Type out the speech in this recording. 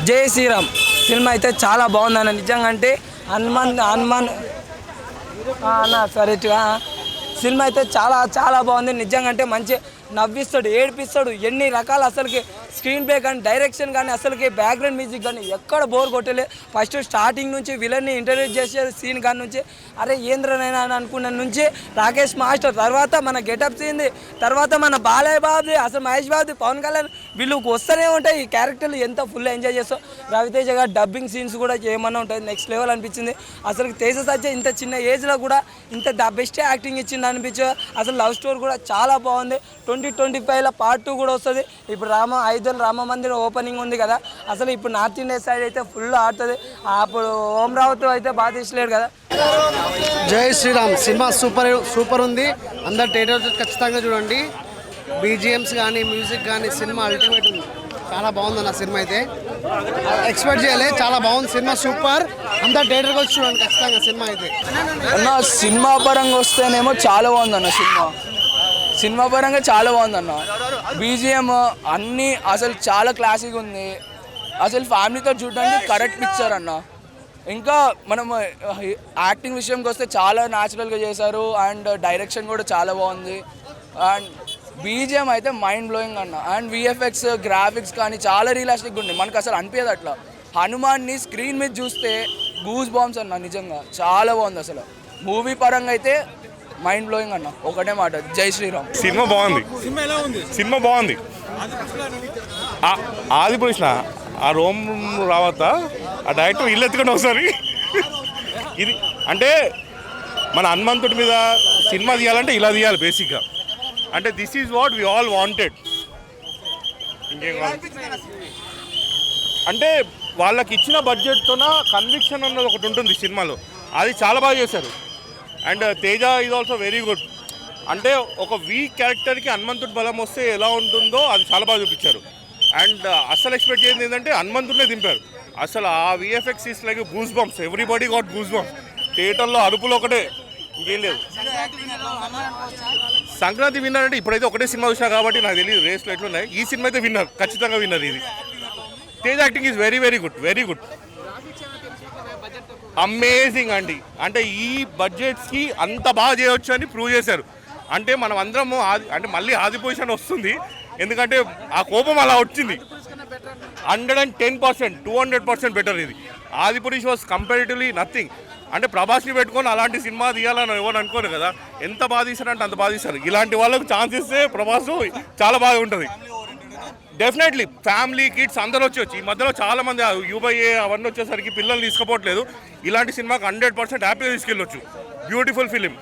జై శ్రీరామ్ సినిమా అయితే చాలా బాగుందన్న. నిజంగా అంటే హనుమాన్ అన్న సరే సినిమా అయితే చాలా చాలా బాగుంది. నిజంగా అంటే మంచి నవ్విస్తాడు, ఏడిపిస్తాడు, ఎన్ని రకాల అసలుకి స్క్రీన్ ప్లే కానీ డైరెక్షన్ కానీ అసలుకి బ్యాక్గ్రౌండ్ మ్యూజిక్ కానీ ఎక్కడ బోర్ కొట్టలే. ఫస్ట్ స్టార్టింగ్ నుంచి విలన్ని ఇంట్రడ్యూస్ చేసే సీన్ కానీ నుంచి అరే ఏంద్రనైనా అని అనుకున్న నుంచి రాకేష్ మాస్టర్ తర్వాత మన గెటప్ సీన్ది తర్వాత మన బాలయ్య బాబుది అసలు మహేష్ బాబుది పవన్ కళ్యాణ్ వీళ్ళు వస్తూనే ఉంటాయి. ఈ క్యారెక్టర్లు ఎంత ఫుల్ ఎంజాయ్ చేస్తాం. రవితేజ గారు డబ్బింగ్ సీన్స్ కూడా ఏమన్నా ఉంటుంది నెక్స్ట్ లెవెల్ అనిపించింది. అసలు తేజ సజ్జ ఇంత చిన్న ఏజ్లో కూడా ఇంత ద బెస్ట్ యాక్టింగ్ ఇచ్చింది అనిపించు. అసలు లవ్ స్టోరీ కూడా చాలా బాగుంది. 2025లో పార్ట్ 2 కూడా వస్తుంది. ఇప్పుడు రామ మందిరం ఓపెనింగ్ ఉంది కదా, అసలు ఇప్పుడు నార్త్ ఇండియా సైడ్ అయితే ఫుల్ ఆడుతుంది. అప్పుడు ఓం రావుత్ అయితే బాగా తీసలేడు కదా. జై శ్రీరామ్ సినిమా సూపర్ ఉంది. అందరు థియేటర్ ఖచ్చితంగా చూడండి. బీజిఎమ్స్ కానీ మ్యూజిక్ కానీ సినిమా అల్టిమేట్ ఉంది. చాలా బాగుంది అన్న సినిమా అయితే ఎక్స్పెక్ట్ చేయలే. చాలా బాగుంది సినిమా సూపర్. అందరు థియేటర్కి వచ్చి చూడండి ఖచ్చితంగా సినిమా అయితే. అన్న సినిమా పరంగా వస్తేనేమో చాలా బాగుంది అన్న. సినిమా పరంగా చాలా బాగుందన్న. బీజిఎం అన్నీ అసలు చాలా క్లాసిక్ ఉంది. అసలు ఫ్యామిలీతో చూడడానికి కరెక్ట్ పిక్చర్ అన్న. ఇంకా మనం యాక్టింగ్ విషయంకి వస్తే చాలా న్యాచురల్గా చేశారు అండ్ డైరెక్షన్ కూడా చాలా బాగుంది అండ్ బీజిఎం అయితే మైండ్ బ్లోయింగ్ అన్న. అండ్ విఎఫ్ఎక్స్ గ్రాఫిక్స్ కానీ చాలా రియలిస్టిక్గా ఉంది. మనకు అసలు అనిపించదు అట్లా. హనుమాన్ని స్క్రీన్ మీద చూస్తే గూస్ బాంబ్స్ అన్న. నిజంగా చాలా బాగుంది. అసలు మూవీ పరంగా అయితే మైండ్ బ్లోయింగ్ అన్న. ఒకటే మాట జై శ్రీరామ్. సినిమా బాగుంది. సినిమా బాగుంది. ఆదిపురుషుల ఆ రోమ్ రావత ఆ డైరెక్టర్ ఇల్లు ఎత్తుకొని ఒకసారి ఇది అంటే మన హనుమంతుడి మీద సినిమా తీయాలంటే ఇలా తీయాలి బేసిక్గా. అంటే this is what we all wanted. ఇంకేం అంటే వాళ్ళకి ఇచ్చిన బడ్జెట్తోన కన్విక్షన్ అన్నది ఒకటి ఉంటుంది సినిమాలో. అది చాలా బాగా చేశారు. And Teja is also very good. అంటే ఒక వీక్ క్యారెక్టర్కి హనుమంతుడి బలం వస్తే ఎలా ఉంటుందో అది చాలా బాగా చూపించారు. అండ్ అసలు ఎక్స్పెక్ట్ చేసింది ఏంటంటే హనుమంతుడినే దింపారు. అసలు ఆ VFX is like goose bumps. Everybody got goose bumps. థియేటర్లో అరుపులు ఒకటే, ఇంకేం లేదు. సంక్రాంతి విన్నర్ అంటే ఇప్పుడైతే ఒకటే సినిమా చూసినా కాబట్టి నాకు తెలియదు రేస్లో ఎట్లున్నాయి. ఈ సినిమా అయితే విన్నర్, ఖచ్చితంగా విన్నర్. ఇది Teja acting is very very good, very good, amazing అండి. అంటే ఈ బడ్జెట్స్కి అంత బాగా చేయవచ్చు అని ప్రూవ్ చేశారు. అంటే మనం అందరము అంటే మళ్ళీ ఆది పొజిషన్ వస్తుంది. ఎందుకంటే ఆ కోపం అలా వచ్చింది. 110%, 200% బెటర్. ఇది ఆదిపురుష్ వాజ్ కంపారిటివ్లీ నథింగ్. అంటే ప్రభాస్ని పెట్టుకొని అలాంటి సినిమా తీయాలని ఎవరు అనుకోరు కదా. ఎంత బాగా తీశారంటే అంత బాగా తీశారు. ఇలాంటి వాళ్ళకు ఛాన్స్ ఇస్తే ప్రభాస్ చాలా బాగా ఉంటుంది. డెఫినెట్లీ ఫ్యామిలీ కిడ్స్ అందరూ వచ్చి ఈ మధ్యలో చాలా మంది యూబైఏ అవన్నీ వచ్చేసరికి పిల్లల్ని తీసుకుపోవట్లేదు. ఇలాంటి సినిమాకి 100% హ్యాపీగా తీసుకెళ్ళొచ్చు. Beautiful film.